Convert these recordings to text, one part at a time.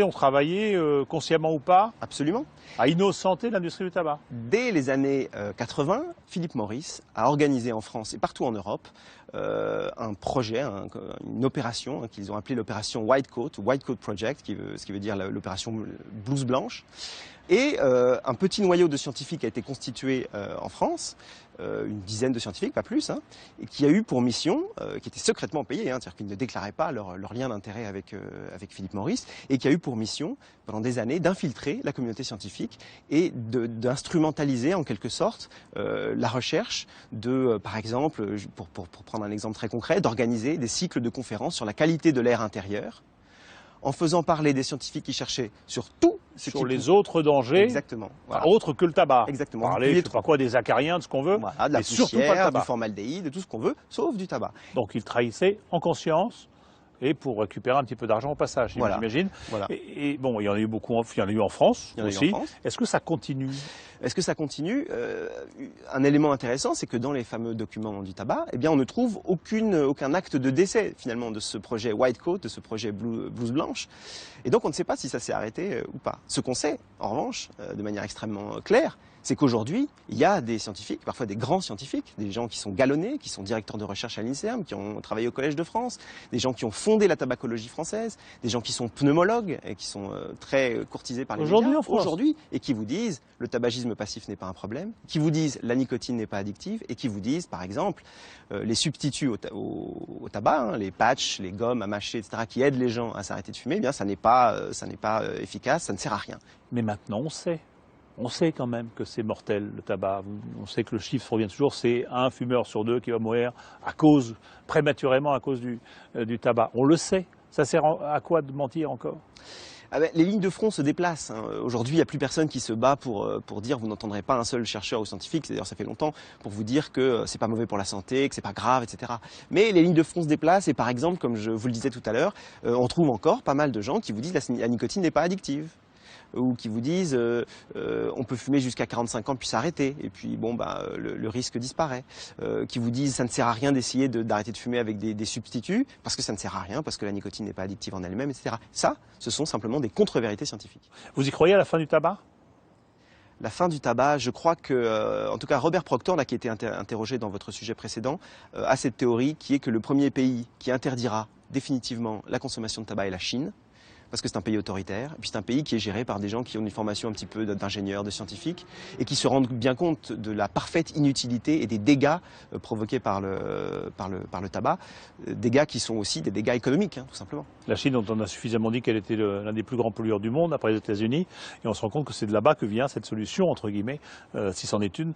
ont travaillé, consciemment ou pas, Absolument. à innocenter l'industrie du tabac. Dès les années 80, Philip Morris a organisé en France et partout en Europe un projet, une opération qu'ils ont appelée l'opération White Coat Project, ce qui veut dire l'opération blouse blanche. Et un petit noyau de scientifiques a été constitué en France, une dizaine de scientifiques, pas plus, et qui a eu pour mission, qui était secrètement payé, c'est-à-dire qu'ils ne déclaraient pas leur lien d'intérêt avec Philip Morris, et qui a eu pour mission, pendant des années, d'infiltrer la communauté scientifique et d'instrumentaliser en quelque sorte la recherche par exemple, pour prendre un exemple très concret, d'organiser des cycles de conférences sur la qualité de l'air intérieur, en faisant parler des scientifiques qui cherchaient sur tout ce sur les autres dangers, exactement, voilà. Autres que le tabac. Exactement. Parler, je sais pas quoi, des acariens, de ce qu'on veut, voilà, de la poussière, du formaldéhyde, de tout ce qu'on veut, sauf du tabac. Donc ils trahissaient en conscience et pour récupérer un petit peu d'argent au passage, voilà. J'imagine. Voilà. Et bon, il y en a eu beaucoup, il y en a eu en France aussi. Est-ce que ça continue? Est-ce que ça continue? Un élément intéressant, c'est que dans les fameux documents du tabac, eh bien, on ne trouve aucun acte de décès, finalement, de ce projet White Coat, de ce projet blouse blanche. Et donc, on ne sait pas si ça s'est arrêté ou pas. Ce qu'on sait, en revanche, de manière extrêmement claire, c'est qu'aujourd'hui, il y a des scientifiques, parfois des grands scientifiques, des gens qui sont galonnés, qui sont directeurs de recherche à l'INSERM, qui ont travaillé au Collège de France, des gens qui ont fondé la tabacologie française, des gens qui sont pneumologues et qui sont très courtisés par les médias aujourd'hui, et qui vous disent le tabagisme passif n'est pas un problème, qui vous disent la nicotine n'est pas addictive, et qui vous disent, par exemple, les substituts au tabac, les patchs, les gommes à mâcher, etc., qui aident les gens à s'arrêter de fumer, eh bien ça n'est pas efficace, ça ne sert à rien. Mais maintenant on sait. On sait quand même que c'est mortel, le tabac. On sait que le chiffre revient toujours, c'est un fumeur sur deux qui va mourir prématurément à cause du tabac. On le sait. Ça sert à quoi de mentir encore? Les lignes de front se déplacent. Aujourd'hui, il n'y a plus personne qui se bat pour dire, vous n'entendrez pas un seul chercheur ou scientifique, d'ailleurs ça fait longtemps, pour vous dire que c'est pas mauvais pour la santé, que c'est pas grave, etc. Mais les lignes de front se déplacent et par exemple, comme je vous le disais tout à l'heure, on trouve encore pas mal de gens qui vous disent la nicotine n'est pas addictive. Ou qui vous disent on peut fumer jusqu'à 45 ans puis s'arrêter et puis bon le risque disparaît, qui vous disent ça ne sert à rien d'essayer d'arrêter de fumer avec des substituts parce que ça ne sert à rien, parce que la nicotine n'est pas addictive en elle-même, etc. Ça, ce sont simplement des contre-vérités scientifiques. Vous y croyez à la fin du tabac? La fin du tabac, je crois que, en tout cas Robert Proctor, là, qui a été interrogé dans votre sujet précédent, a cette théorie qui est que le premier pays qui interdira définitivement la consommation de tabac est la Chine, parce que c'est un pays autoritaire, et puis c'est un pays qui est géré par des gens qui ont une formation un petit peu d'ingénieurs, de scientifiques, et qui se rendent bien compte de la parfaite inutilité et des dégâts provoqués par le tabac, dégâts qui sont aussi des dégâts économiques, tout simplement. La Chine, dont on a suffisamment dit qu'elle était l'un des plus grands pollueurs du monde, après les États-Unis, et on se rend compte que c'est de là-bas que vient cette solution, entre guillemets, si c'en est une,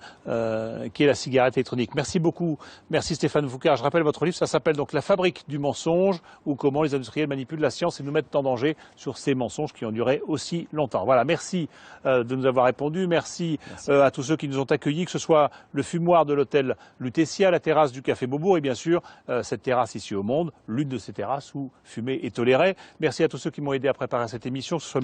qui est la cigarette électronique. Merci beaucoup. Merci Stéphane Foucard. Je rappelle votre livre, ça s'appelle donc La fabrique du mensonge, ou comment les industriels manipulent la science et nous mettent en danger sur ces mensonges qui ont duré aussi longtemps. Voilà, merci de nous avoir répondu. Merci. À tous ceux qui nous ont accueillis, que ce soit le fumoir de l'hôtel Lutetia, la terrasse du Café Beaubourg et bien sûr cette terrasse ici au Monde, l'une de ces terrasses où fumer est toléré. Merci à tous ceux qui m'ont aidé à préparer cette émission, que ce soit